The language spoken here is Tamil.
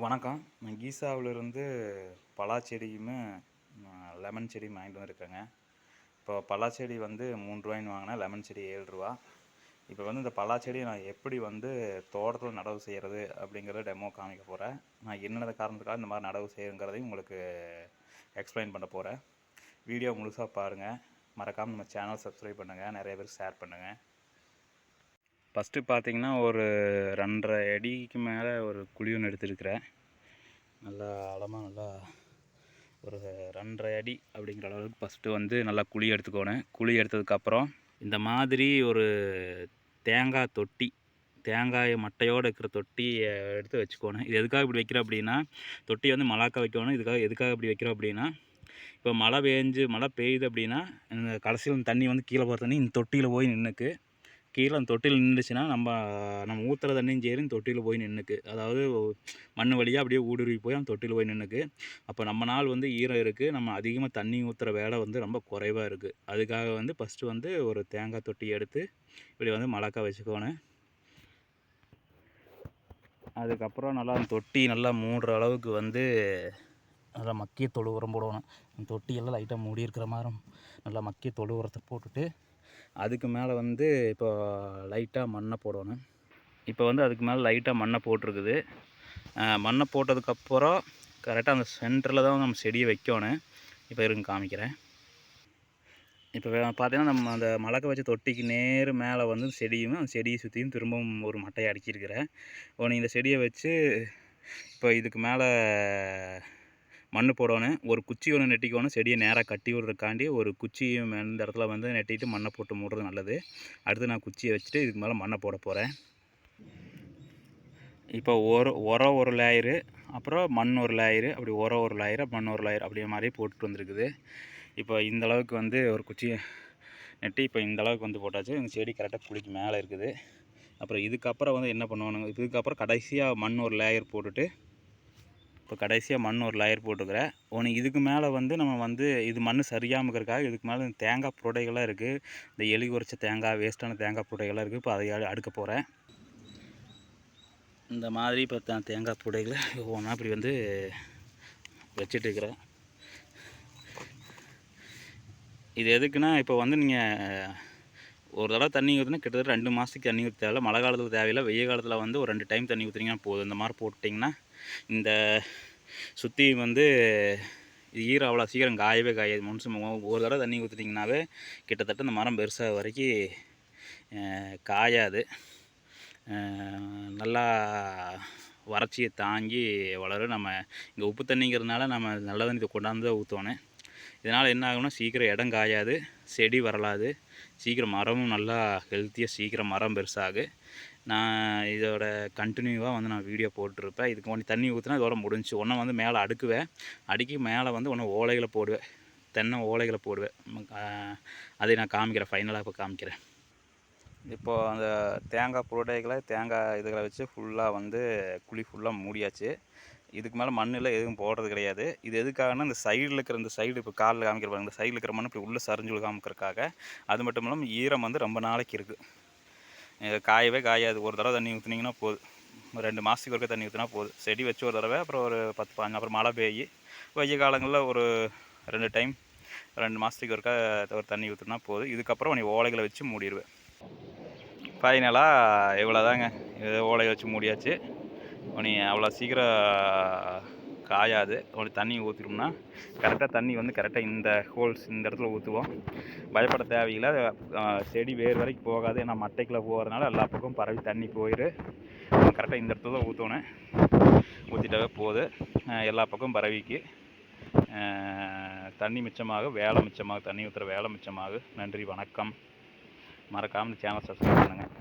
வணக்கம். நான் கீசாவிலிருந்து பலா செடியுமே, லெமன் செடியும் வாங்கிட்டு வந்திருக்கேங்க. இப்போ பலா செடி வந்து ரூ. 3ன்னு வாங்கினேன். லெமன் செடி ரூ. 7. இப்போ வந்து இந்த பலா செடியை நான் எப்படி வந்து தோட்டத்தில் நடவு செய்கிறது அப்படிங்கிறத டெமோ காமிக்க போகிறேன். நான் என்னென்ன காரணத்துக்காக இந்த மாதிரி நடவு செய்யுங்கிறதையும் உங்களுக்கு எக்ஸ்பிளைன் பண்ண போகிறேன். வீடியோ முழுசாக பாருங்கள். மறக்காமல் நம்ம சேனல் சப்ஸ்கிரைப் பண்ணுங்கள். நிறைய பேர் ஷேர் பண்ணுங்கள். ஃபஸ்ட்டு பார்த்தீங்கன்னா ஒரு 2.5 அடிக்கு மேலே ஒரு குழி ஒன்று எடுத்துருக்கிறேன். நல்லா ஆழமாக நல்லா ஒரு 2.5 அடி அப்படிங்கிற அளவுக்கு ஃபஸ்ட்டு வந்து நல்லா குழி எடுத்துக்கோணும். குழி எடுத்ததுக்கப்புறம் இந்த மாதிரி ஒரு தேங்காய் மட்டையோடு இருக்கிற தொட்டியை எடுத்து வச்சுக்கோணும். இது எதுக்காக இப்படி வைக்கிறோம் அப்படின்னா, தொட்டி வந்து மலாக்க வைக்கணும். எதுக்காக இப்படி வைக்கிறோம் அப்படின்னா, இப்போ மழை பெய்யுது அப்படின்னா இந்த கடைசியில் தண்ணி வந்து கீழே போகிற தண்ணி இந்த தொட்டியில் போய் நின்றுக்கு. கீழே அந்த தொட்டியில் நின்றுச்சுன்னா நம்ம ஊற்றுற தண்ணியும் சரி இந்த தொட்டியில் போய் நின்றுக்கு. அதாவது மண் வழியாக அப்படியே ஊடுருவி போய் அந்த தொட்டியில் போய் நின்றுக்கு. அப்போ நம்ம நாள் வந்து ஈரம் இருக்குது. நம்ம அதிகமாக தண்ணி ஊற்றுற வேலை வந்து ரொம்ப குறைவாக இருக்குது. அதுக்காக வந்து ஃபஸ்ட்டு வந்து ஒரு தேங்காய் தொட்டி எடுத்து இப்படி வந்து மலக்கா வச்சுக்கோணும். அதுக்கப்புறம் நல்லா அந்த தொட்டி நல்லா மூடுற அளவுக்கு வந்து நல்லா மக்கிய தொழு உரம் போடணும். அந்த தொட்டியெல்லாம் லைட்டாக மூடி இருக்கிற மாதிரி நல்லா மக்கிய தொழு உரத்தை போட்டுட்டு அதுக்கு மேலே வந்து இப்போ லைட்டாக மண்ணை போடணும். இப்போ வந்து அதுக்கு மேலே லைட்டாக மண்ணை போட்டிருக்குது. மண்ணை போட்டதுக்கப்புறம் கரெக்டாக அந்த சென்டரில் தான் நம்ம செடியை வைக்கணும். இப்போ இருங்க காமிக்கிறேன். இப்போ பார்த்தீங்கன்னா நம்ம அந்த மலக்க வச்ச தொட்டிக்கு நேர் மேலே வந்து செடியும் அந்த செடியை சுற்றியும் திரும்பவும் ஒரு மட்டையை அடிக்கிருக்கிறேன். நீ இந்த செடியை வச்சு இப்போ இதுக்கு மேலே மண் போடணும். ஒரு குச்சி ஒன்று நெட்டிக்கணும். செடியை நேராக கட்டி விடுறதுக்காண்டி ஒரு குச்சியும் இந்த இடத்துல வந்து நெட்டிட்டு மண்ணை போட்டு மூடுறது நல்லது. அடுத்து நான் குச்சியை வச்சுட்டு இதுக்கு மேலே மண்ணை போட போகிறேன். இப்போ உரம் ஒரு லேயரு, அப்புறம் மண் ஒரு லேயரு, அப்படி உரம் ஒரு லேயரு, மண் ஒரு லேயர் அப்படியே மாதிரி போட்டுட்டு வந்துருக்குது. இப்போ இந்தளவுக்கு வந்து ஒரு குச்சியை நெட்டி இப்போ இந்தளவுக்கு வந்து போட்டாச்சு. இந்த செடி கரெக்டாக குழிக்கு மேலே இருக்குது. அப்புறம் இதுக்கப்புறம் வந்து என்ன பண்ணுவானுங்க, இதுக்கப்புறம் கடைசியாக மண் ஒரு லேயர் போட்டுட்டு இப்போ கடைசியாக மண் ஒரு லேயர் போட்டுக்கிறேன். இதுக்கு மேலே வந்து நம்ம வந்து இது மண் சரியாமல் இருக்கிறதுக்காக இதுக்கு மேலே தேங்காய் புடைகள்லாம் இருக்குது. இந்த எலி உரைச்ச தேங்காய், வேஸ்ட்டான தேங்காய் புடைகள்லாம் இருக்குது. இப்போ அதை அடுக்க போகிறேன். இந்த மாதிரி இப்போ தேங்காய் புடைகளை ஒவ்வொன்றா இப்படி வந்து வச்சுட்டு இருக்கிறேன். இது எதுக்குன்னா, இப்போ வந்து நீங்கள் ஒரு தடவை தண்ணி ஊற்றினா கிட்டத்தட்ட 2 மாதத்துக்கு தண்ணி ஊற்ற தேவையில்ல. மழை காலத்தில் தேவையில்லை. வெய்ய காலத்தில் வந்து ஒரு 2 டைம் தண்ணி ஊற்றுனீங்கன்னா போதும். இந்த மாதிரி போட்டிங்கன்னா இந்த சுற்றி வந்து ஈரம் அவ்வளோ சீக்கிரம் காயவே காயாது. மனுஷன் ஒரு தடவை தண்ணி ஊற்றிட்டிங்கனாவே கிட்டத்தட்ட இந்த மரம் பெருசாக வரைக்கும் காயாது. நல்லா வறட்சியை தாங்கி வளரும். நம்ம இங்கே உப்பு தண்ணிங்கிறதுனால நம்ம நல்ல தண்ணி கொண்டாந்து தான் ஊற்றணும். இதனால் என்ன ஆகும்னா சீக்கிரம் இடம் காயாது, செடி வரலாது, சீக்கிரம் மரமும் நல்லா ஹெல்த்தியாக சீக்கிரம் மரம் பெருசாகு. நான் இதோட கண்டினியூவாக வந்து நான் வீடியோ போட்டிருப்பேன். இதுக்கு ஒன்று தண்ணி ஊற்றினா இதோட முடிஞ்சு. ஒன்றை வந்து மேலே அடுக்கி மேலே வந்து ஒன்று ஓலைகளை போடுவேன், தென்னை ஓலைகளை போடுவேன். அதை நான் காமிக்கிறேன், ஃபைனலாக இப்போ காமிக்கிறேன். இப்போது அந்த தேங்காய் புரோடைகளை இதுகளை வச்சு ஃபுல்லாக வந்து குழி ஃபுல்லாக மூடியாச்சு. இதுக்கு மேலே மண்ணில் எதுவும் போடுறது கிடையாது. இது எதுக்காகனா இந்த சைடில் இருக்கிற இந்த சைடு இப்போ காலில் காமிக்கிறப்பாங்க, இந்த சைடில் இருக்கிற மண் இப்படி உள்ளே சரிஞ்சு விழுகாமக்கிறதுக்காக. அது மட்டும் இல்லாமல் ஈரம் வந்து ரொம்ப நாளைக்கு இருக்குது, காயவே காயாது. ஒரு தடவை தண்ணி ஊற்றுனீங்கன்னா போதும். 2 மாதத்துக்கு ஒருக்க தண்ணி ஊற்றினா போதும். செடி வச்சு ஒரு தடவை, அப்புறம் ஒரு 10-15, அப்புறம் மழை பெய்யி வெய்ய காலங்களில் ஒரு 2 டைம் 2 மாதத்துக்கு ஒருக்கா ஒரு தண்ணி ஊற்றினா போதும். இதுக்கப்புறம் நீ ஓலைகளை வச்சு மூடிடுவேன். ஃபைனலாக இவ்வளோ தாங்க. இது ஓலையை வச்சு மூடியாச்சு. நீ அவ்வளோ சீக்கிரம் காயாது. தண்ணி ஊற்றிட்டோம்னா கரெக்டாக தண்ணி வந்து கரெக்டாக இந்த ஹோல்ஸ் இந்த இடத்துல ஊற்றுவோம். பயப்பட தேவையில்லை. செடி வேறு வரைக்கும் போகாது. ஏன்னா மட்டைக்குள்ளே போகிறதுனால எல்லா பக்கமும் பரவி தண்ணி போயிடும். கரெக்டாக இந்த இடத்துல தான் ஊற்றணும். ஊற்றிட்டாவே போதும். எல்லா பக்கமும் பரவிக்கு தண்ணி மிச்சமாகும், வேலை மிச்சமாகும். தண்ணி ஊற்றுற வேலை மிச்சமாகும். நன்றி, வணக்கம். மறக்காமல் சேனல் சப்ஸ்கிரைப் பண்ணுங்கள்.